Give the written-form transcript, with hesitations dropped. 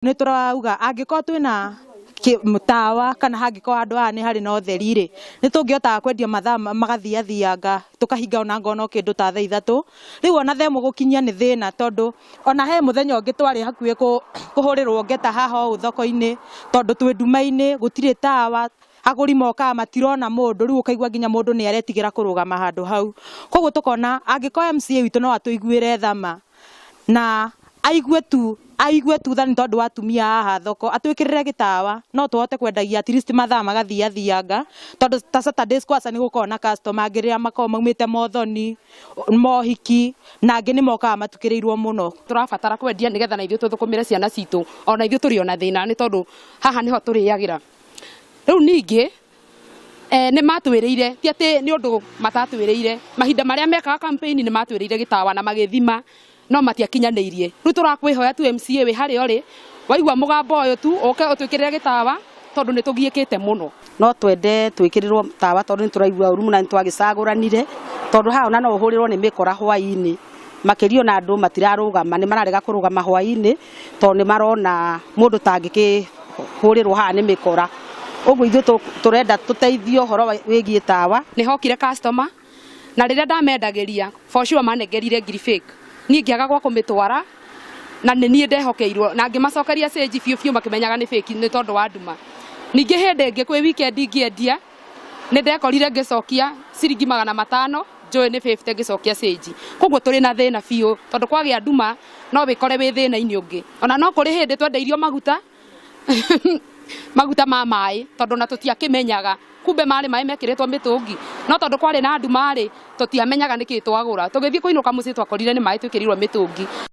Nĩ turauga angĩkorwo twĩna mutawa kana hangĩkorwo handũ haha nĩ harĩ na ũtheri rĩ, nĩ tũngĩhota kwendia mathaa magathiathianga tũkahinga ona ngona kĩndũ ta thaa 3. Rĩu ona thaa 1 gũkinyia nĩ thĩna, tondũ ona he mũthenya ũngĩ twarĩ hakuhĩ kũhũrĩrwo ngeta haha ũũ thoko-inĩ, tondũ twĩ nduma-inĩ gũtirĩ tawa, agũri mokaga matirona mũndũ, rĩu ũkaigua nginya mũndũ nĩ aretigĩra kũrũgama handũ hau. Koguo tukona angĩkorwo MCA witũ no atũiguĩre thama na aigue tu tha nĩ tondũ wa atumia haha thoko, atwĩkĩrĩre gĩtawa no tũhote kwendagia at least mathaa magathiathianga, tondũ ta Saturdays kwaca nĩ gũkoragwo na customer angĩ rĩrĩa makoragwo maumĩte Mothoni, mohiki na angĩ nĩ mokaga matukĩrĩirwo mũno. Tũrabatara kwendia nĩgetha na ithuĩ tũthũkũmĩre ciana citũ, ona ithuĩ tũrĩ ona thĩna nĩ tondũ haha nĩho tũrĩagĩra. Rĩu ningĩ nĩ matwĩrĩire, ti atĩ nĩ ũndũ matatwĩrĩire, mahinda marĩa mekaga campaign nĩ matwĩrĩire gĩtawa na magĩthima no matiakinyanĩirie. Rĩu tũrakwĩhoya tu MCA wĩ harĩa ũrĩ, waigua mũgambo ũyũ tu ũke ũtwĩkĩrĩre gĩtawa tondũ nĩ tũgiĩkĩte mũno. No twende twĩkĩrĩrwo tawa tondũ nĩ tũraigua ũru mũno, nĩ twagĩcagũranire tondũ haha ona no ũhũrĩrwo nĩ mĩkora hwaĩ-inĩ, makĩrio na andũ matirarũgama, nĩ mararega kũrũgama hwaĩ-inĩ tondũ nĩ marona mũndũ tangĩkĩhũrĩrwo haha nĩ mĩkora. Ũguo ithuĩ tũrenda tũteithio ũhoro wĩgiĩ tawa. Nĩ hokire customer na rĩrĩa ndamendagĩria for sure manengerire ngiri fake, niĩ ngĩaga gwa kũmĩtwara na nĩ niĩ ndehokeirwo na ngĩmacokeria stage biũ makĩmenyaga nĩ fake nĩ tondũ wa nduma. Ningĩ hĩndĩ ĩngĩ kwĩ weekend ngĩendia nĩ ndekorire ngĩcokia ciringi 500, njũĩ nĩ 50 ngĩcokia stage. Koguo tũrĩ na thĩna biũ tondũ kwagĩa nduma no wĩkore wĩ thĩna-inĩ ũngĩ. Ona no kũrĩ hĩndĩ twendeirio maguta ma maĩ tondũ na tũtiakĩmenyaga, kumbe marĩ maĩ mekĩrĩtwo mĩtũngi, no tondũ kwarĩ na nduma rĩ tũtiamenyaga nĩkĩ twagũra, tũgĩthiĩ kũinũka mũciĩ twakorire nĩ maĩ twĩkĩrĩirwo mĩtũngi.